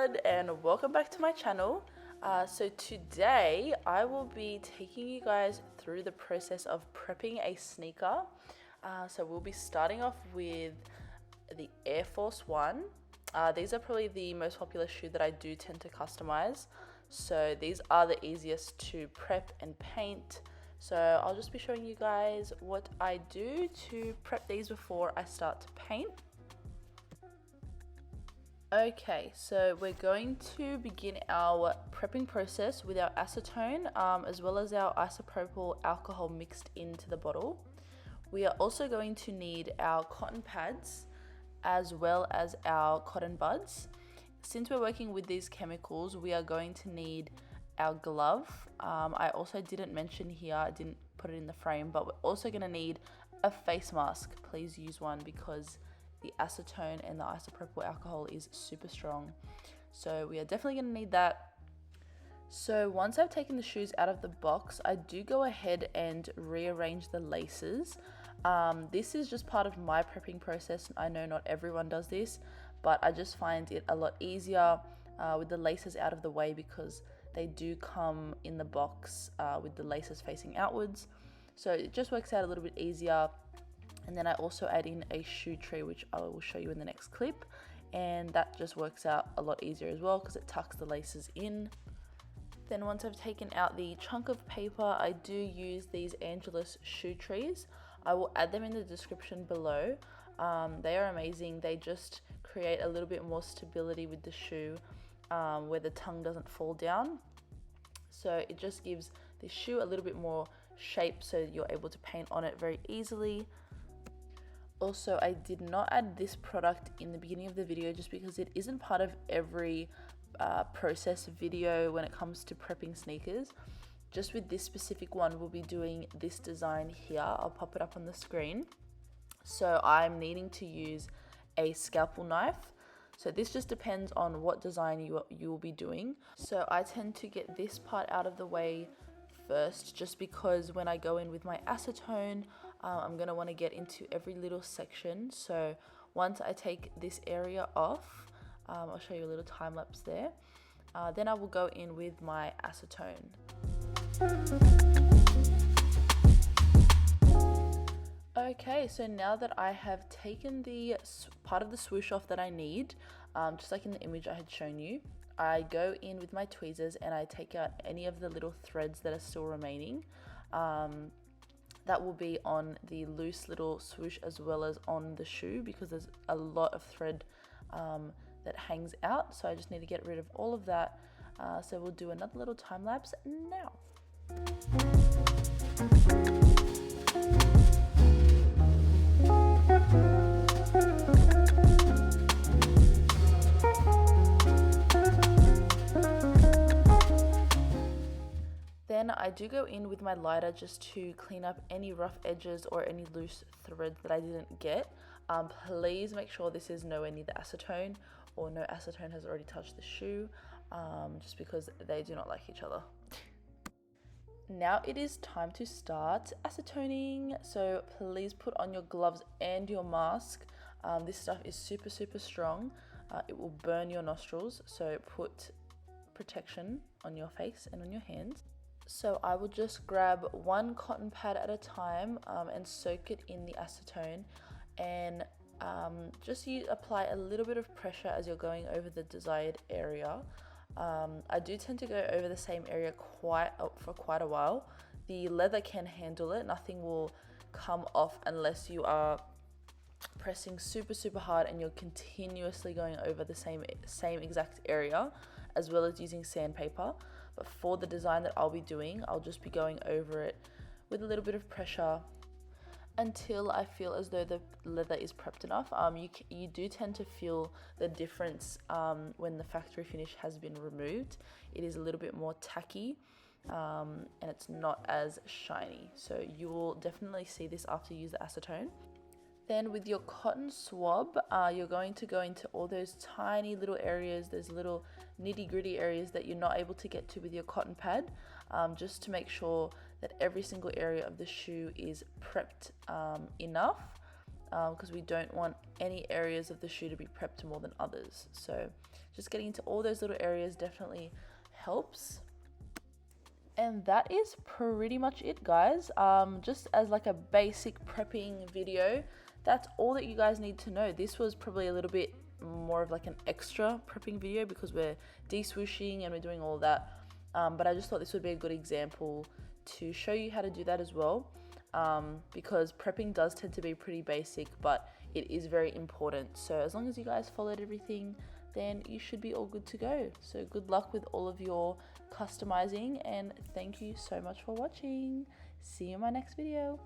everyone, and welcome back to my channel. So today I will be taking you guys through the process of prepping a sneaker. So we'll be starting off with the Air Force One. These are probably the most popular shoe that I do tend to customize. So these are the easiest to prep and paint. So I'll just be showing you guys what I do to prep these before I start to paint. Okay, so we're going to begin our prepping process with our acetone as well as our isopropyl alcohol mixed into the bottle. We are also going to need our cotton pads as well as our cotton buds. Since we're working with these chemicals, we are going to need our glove. I also didn't mention here, I didn't put it in the frame, but we're also going to need a face mask. Please use one because the acetone and the isopropyl alcohol is super strong. So we are definitely going to need that. So once I've taken the shoes out of the box, I do go ahead and rearrange the laces. This is just part of my prepping process. I know not everyone does this, but I just find it a lot easier with the laces out of the way because they do come in the box with the laces facing outwards. So it just works out a little bit easier. And then I also add in a shoe tree, which I will show you in the next clip. And that just works out a lot easier as well because it tucks the laces in. Then once I've taken out the chunk of paper, I do use these Angelus shoe trees. I will add them in the description below. They are amazing. They just create a little bit more stability with the shoe where the tongue doesn't fall down. So it just gives the shoe a little bit more shape so you're able to paint on it very easily. Also, I did not add this product in the beginning of the video just because it isn't part of every process video when it comes to prepping sneakers. Just with this specific one, we'll be doing this design here. I'll pop it up on the screen. So I'm needing to use a scalpel knife. So this just depends on what design you will be doing. So I tend to get this part out of the way first, just because when I go in with my acetone, I'm going to want to get into every little section. So once I take this area off, I'll show you a little time lapse there. Then I will go in with my acetone. Okay, so now that I have taken the part of the swoosh off that I need, just like in the image I had shown you, I go in with my tweezers and I take out any of the little threads that are still remaining. That will be on the loose little swoosh as well as on the shoe because there's a lot of thread that hangs out. So I just need to get rid of all of that. So we'll do another little time lapse now. Then I do go in with my lighter just to clean up any rough edges or any loose threads that I didn't get. Please make sure this is nowhere near the acetone or no acetone has already touched the shoe, just because they do not like each other. Now it is time to start acetoning. So please put on your gloves and your mask. This stuff is super strong. It will burn your nostrils, so put protection on your face and on your hands. So I will just grab one cotton pad at a time and soak it in the acetone, and just apply a little bit of pressure as you're going over the desired area. I do tend to go over the same area for quite a while. The leather can handle it. Nothing will come off unless you are pressing super hard and you're continuously going over the same exact area, as well as using sandpaper. But for the design that I'll be doing, I'll just be going over it with a little bit of pressure until I feel as though the leather is prepped enough. You do tend to feel the difference when the factory finish has been removed. It is a little bit more tacky and it's not as shiny. So you will definitely see this after you use the acetone. Then with your cotton swab, you're going to go into all those tiny little areas, those little nitty gritty areas that you're not able to get to with your cotton pad, just to make sure that every single area of the shoe is prepped enough, because we don't want any areas of the shoe to be prepped more than others. So just getting into all those little areas definitely helps. And that is pretty much it, guys. Just as like a basic prepping video, that's all that you guys need to know. This was probably a little bit more of like an extra prepping video because we're de-swooshing and we're doing all that. But I just thought this would be a good example to show you how to do that as well. Because prepping does tend to be pretty basic, but it is very important. So as long as you guys followed everything, then you should be all good to go. So good luck with all of your customizing, and thank you so much for watching. See you in my next video.